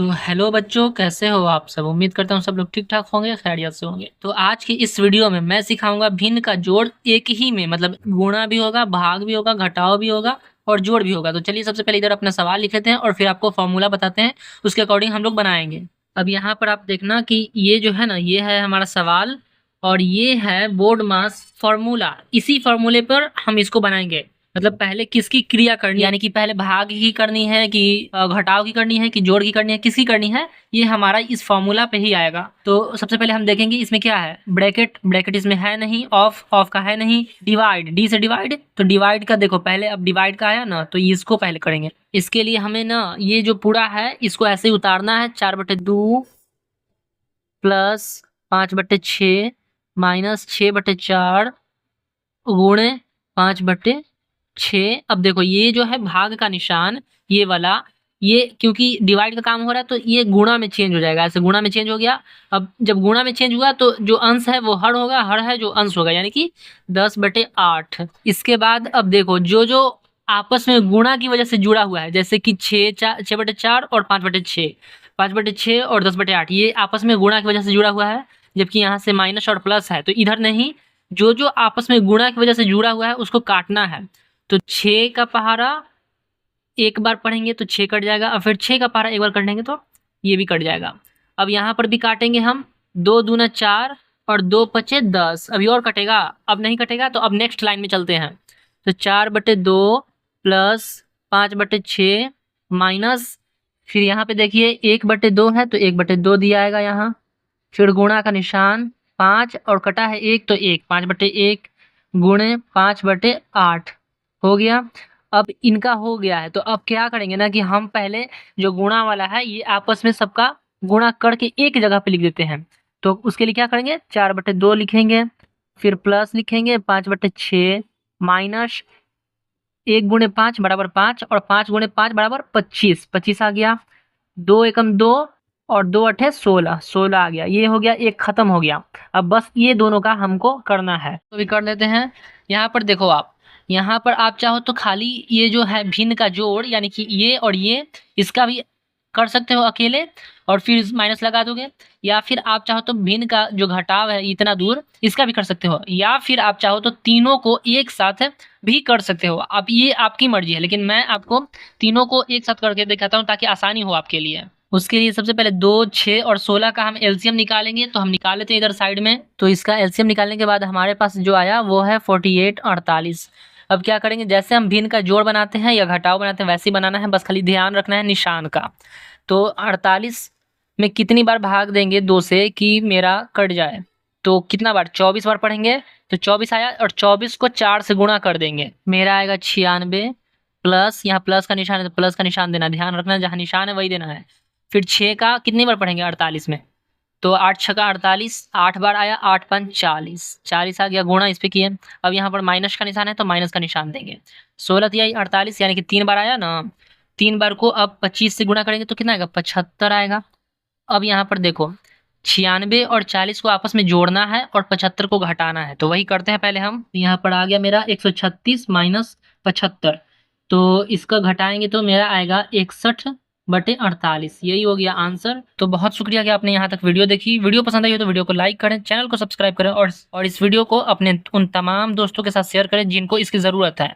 तो हेलो बच्चों, कैसे हो आप सब। उम्मीद करता हूँ सब लोग ठीक ठाक होंगे, खैरियत से होंगे। तो आज की इस वीडियो में मैं सिखाऊंगा भिन्न का जोड़ एक ही में, मतलब गुणा भी होगा, भाग भी होगा, घटाव भी होगा और जोड़ भी होगा। तो चलिए सबसे पहले इधर अपना सवाल लिख लेते हैं और फिर आपको फॉर्मूला बताते हैं, उसके अकॉर्डिंग हम लोग बनाएंगे। अब यहाँ पर आप देखना कि ये जो है ना, ये है हमारा सवाल और ये है बोर्ड मास फॉर्मूला। इसी फॉर्मूले पर हम इसको बनाएंगे। मतलब पहले किसकी क्रिया करनी, यानी कि पहले भाग की करनी है कि घटाव की करनी है कि जोड़ की करनी है, किसकी करनी है, ये हमारा इस फॉर्मूला पे ही आएगा। तो सबसे पहले हम देखेंगे इसमें क्या है। ब्रैकेट, ब्रैकेट इसमें है नहीं। ऑफ, ऑफ का है नहीं। डिवाइड, डी से डिवाइड, तो डिवाइड का देखो पहले, अब डिवाइड का आया ना तो इसको पहले करेंगे। इसके लिए हमें ना ये जो पूरा है इसको ऐसे ही उतारना है। 4/2 प्लस 5/6 माइनस 6/4 गुणे 5/6। अब देखो ये जो है भाग का निशान, ये वाला, ये क्योंकि डिवाइड का काम हो रहा है तो ये गुणा में चेंज हो जाएगा। ऐसे गुणा में चेंज हो गया। अब जब गुणा में चेंज हुआ तो जो अंश है वो हर होगा, हर है जो अंश होगा, यानी कि 10/8। इसके बाद अब देखो जो जो आपस में गुणा की वजह से जुड़ा हुआ है, जैसे कि 6/4 और 5/6, 5/6 और 10/8, ये आपस में गुणा की वजह से जुड़ा हुआ है। जबकि यहाँ से माइनस और प्लस है तो इधर नहीं, जो जो आपस में गुणा की वजह से जुड़ा हुआ है उसको काटना है। तो 6 का पहाड़ा एक बार पढ़ेंगे तो 6 कट जाएगा, और फिर 6 का पहाड़ा एक बार कटेंगे तो ये भी कट जाएगा। अब यहाँ पर भी काटेंगे हम। 2 दूना 4 और 2 पचे 10। अभी और कटेगा? अब नहीं कटेगा। तो अब नेक्स्ट लाइन में चलते हैं। तो 4/2 प्लस 5/6 माइनस, फिर यहाँ पे देखिए 1/2 है तो 1/2 दिया आएगा यहाँ। फिर गुणा का निशान 5 और कटा है 1 तो 1, 5/1 गुणे 5/8 हो गया। अब इनका हो गया है तो अब क्या करेंगे ना कि हम पहले जो गुणा वाला है ये आपस में सबका गुणा करके एक जगह पे लिख देते हैं। तो उसके लिए क्या करेंगे, 4/2 लिखेंगे, फिर प्लस लिखेंगे 5/6 माइनस 1 गुणे 5 बराबर 5 और 5 गुणे 5 बराबर 25, 25 आ गया। 2 एकम 2 और 2 अठे 16, 16 आ गया। ये हो गया, एक खत्म हो गया। अब बस ये दोनों का हमको करना है तो भी कर लेते हैं। यहाँ पर देखो आप, यहाँ पर आप चाहो तो खाली ये जो है भिन्न का जोड़, यानी कि ये और ये, इसका भी कर सकते हो अकेले और फिर माइनस लगा दोगे। या फिर आप चाहो तो भिन्न का जो घटाव है इतना दूर, इसका भी कर सकते हो। या फिर आप चाहो तो तीनों को एक साथ भी कर सकते हो। अब ये आपकी मर्जी है, लेकिन मैं आपको तीनों को एक साथ करके दिखाता हूँ ताकि आसानी हो आपके लिए। उसके लिए सबसे पहले 2, 6 और 16 का हम एलसीएम निकालेंगे। तो हम निकाल लेते हैं इधर साइड में। तो इसका एलसीएम निकालने के बाद हमारे पास जो आया वो है 48 48। अब क्या करेंगे, जैसे हम भिन्न का जोड़ बनाते हैं या घटाव बनाते हैं वैसे ही बनाना है, बस खाली ध्यान रखना है निशान का। तो 48 में कितनी बार भाग देंगे 2 से कि मेरा कट जाए, तो कितना बार, 24 बार पढ़ेंगे। तो 24 आया और 24 को 4 से गुणा कर देंगे, मेरा आएगा 96 प्लस, यहाँ प्लस का निशान है तो प्लस का निशान देना, ध्यान रखना जहाँ निशान है वही देना है। फिर 6 का कितनी बार पढ़ेंगे 48 में, तो 8 छका 48, 8 बार आया, 8 5 40, 40 आ गया, गुणा इस पे किए। अब यहाँ पर माइनस का निशान है तो माइनस का निशान देंगे। 16 तिया 48, यानी कि 3 बार आया ना, 3 बार को अब 25 से गुणा करेंगे तो कितना आएगा, 75 आएगा। अब यहाँ पर देखो 96 और 40 को आपस में जोड़ना है और 75 को घटाना है, तो वही करते हैं पहले हम। यहाँ पर आ गया मेरा 136 माइनस 75, तो इसका घटाएंगे तो मेरा आएगा 61/48। यही हो गया आंसर। तो बहुत शुक्रिया कि आपने यहाँ तक वीडियो देखी। वीडियो पसंद आई हो तो वीडियो को लाइक करें, चैनल को सब्सक्राइब करें और इस वीडियो को अपने उन तमाम दोस्तों के साथ शेयर करें जिनको इसकी ज़रूरत है।